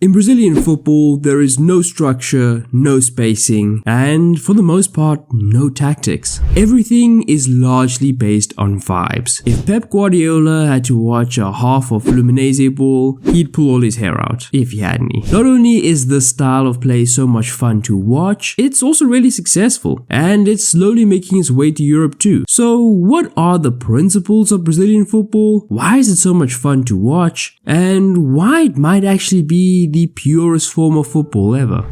In Brazilian football, there is no structure, no spacing, and for the most part, no tactics. Everything is largely based on vibes. If Pep Guardiola had to watch a half of Fluminense ball, he'd pull all his hair out, if he had any. Not only is this style of play so much fun to watch, it's also really successful, and it's slowly making its way to Europe too. So what are the principles of Brazilian football? Why is it so much fun to watch? And why it might actually be the purest form of football ever?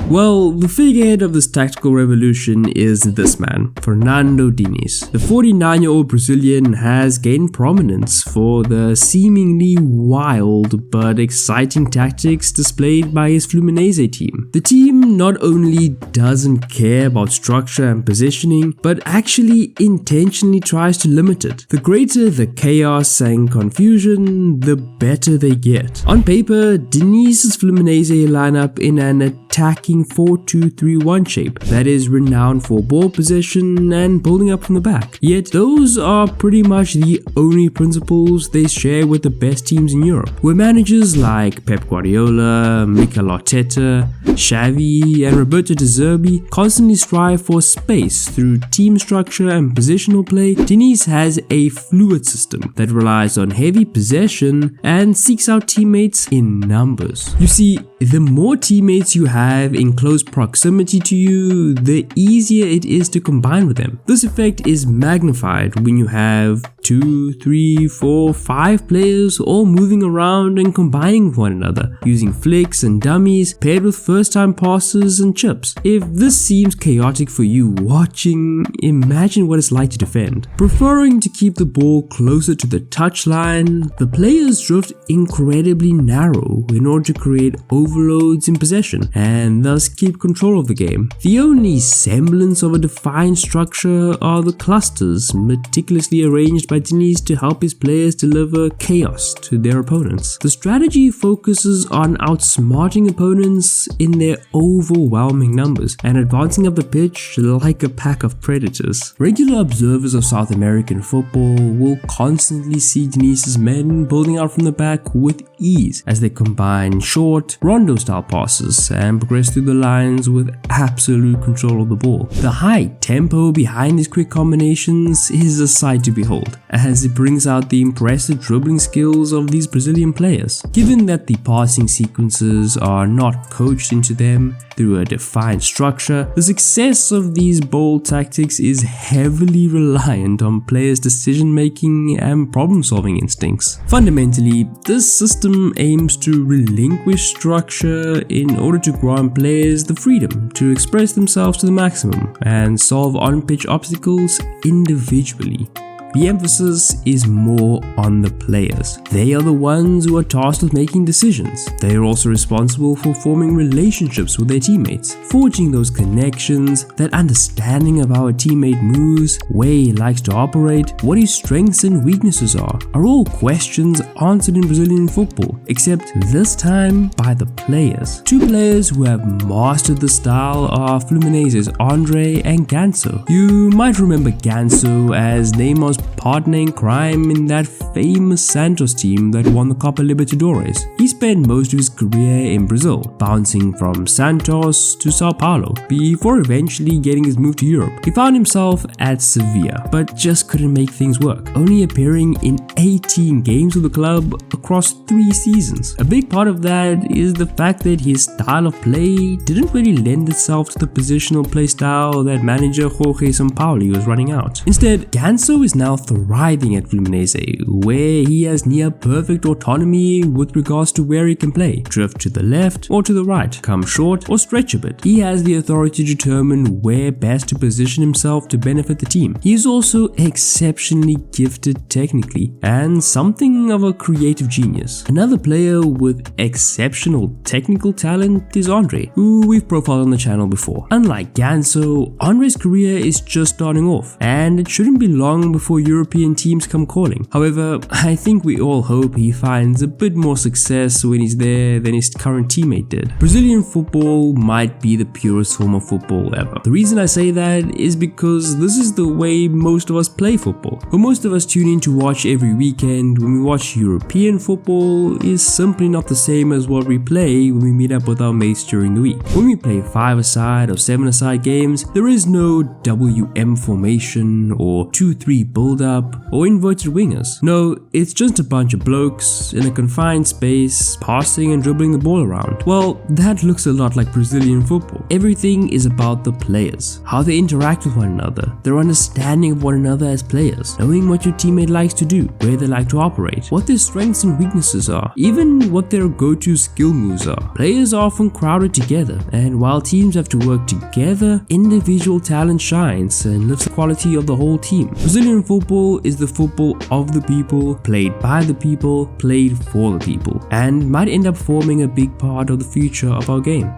Well, the figurehead of this tactical revolution is this man, Fernando Diniz. The 49-year-old Brazilian has gained prominence for the seemingly wild but exciting tactics displayed by his Fluminense team. The team not only doesn't care about structure and positioning, but actually intentionally tries to limit it. The greater the chaos and confusion, the better they get. On paper, Diniz's Fluminense lineup in an attacking 4-2-3-1 shape that is renowned for ball possession and building up from the back. Yet those are pretty much the only principles they share with the best teams in Europe, where managers like Pep Guardiola, Mikel Arteta, Xavi and Roberto De Zerbi constantly strive for space through team structure and positional play. Diniz has a fluid system that relies on heavy possession and seeks out teammates in numbers. You see, the more teammates you have in close proximity to you, the easier it is to combine with them. This effect is magnified when you have 2, 3, 4, 5 players all moving around and combining with one another, using flicks and dummies paired with first-time passes and chips. If this seems chaotic for you watching, imagine what it's like to defend. Preferring to keep the ball closer to the touchline, the players drift incredibly narrow in order to create overloads in possession and thus keep control of the game. The only semblance of a defined structure are the clusters meticulously arranged by Diniz to help his players deliver chaos to their opponents. The strategy focuses on outsmarting opponents in their overwhelming numbers and advancing up the pitch like a pack of predators. Regular observers of South American football will constantly see Diniz's men building out from the back with ease as they combine short, rondo-style passes and progress through the lines with absolute control of the ball. The high tempo behind these quick combinations is a sight to behold, as it brings out the impressive dribbling skills of these Brazilian players. Given that the passing sequences are not coached into them through a defined structure, the success of these bold tactics is heavily reliant on players' decision-making and problem-solving instincts. Fundamentally, this system aims to relinquish structure in order to grant players the freedom to express themselves to the maximum and solve on-pitch obstacles individually. The emphasis is more on the players. They are the ones who are tasked with making decisions. They are also responsible for forming relationships with their teammates, forging those connections, that understanding of how a teammate moves, where he likes to operate, what his strengths and weaknesses are all questions answered in Brazilian football, except this time by the players. Two players who have mastered the style are Fluminense's Andre and Ganso. You might remember Ganso as Neymar's partner in crime in that famous Santos team that won the Copa Libertadores. He spent most of his career in Brazil, bouncing from Santos to Sao Paulo, before eventually getting his move to Europe. He found himself at Sevilla, but just couldn't make things work, only appearing in 18 games with the club across 3 seasons. A big part of that is the fact that his style of play didn't really lend itself to the positional play style that manager Jorge Sampaoli was running out. Instead, Ganso is now thriving at Fluminense, where he has near perfect autonomy with regards to where he can play. Drift to the left or to the right, come short or stretch a bit. He has the authority to determine where best to position himself to benefit the team. He is also exceptionally gifted technically and something of a creative genius. Another player with exceptional technical talent is Andre, who we've profiled on the channel before. Unlike Ganso, Andre's career is just starting off, and it shouldn't be long before before European teams come calling. However, I think we all hope he finds a bit more success when he's there than his current teammate did. Brazilian football might be the purest form of football ever. The reason I say that is because this is the way most of us play football. What most of us tune in to watch every weekend when we watch European football is simply not the same as what we play when we meet up with our mates during the week. When we play 5-a-side or 7-a-side games, there is no WM formation or 2-3 build-up or inverted wingers. No, it's just a bunch of blokes in a confined space passing and dribbling the ball around. Well, that looks a lot like Brazilian football. Everything is about the players, how they interact with one another, their understanding of one another as players, knowing what your teammate likes to do, where they like to operate, what their strengths and weaknesses are, even what their go-to skill moves are. Players are often crowded together, and while teams have to work together, individual talent shines and lifts the quality of the whole team. Brazilian football is the football of the people, played by the people, played for the people, and might end up forming a big part of the future of our game.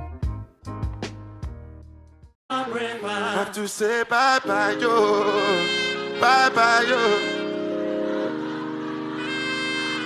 Have to say bye bye yo, bye bye yo.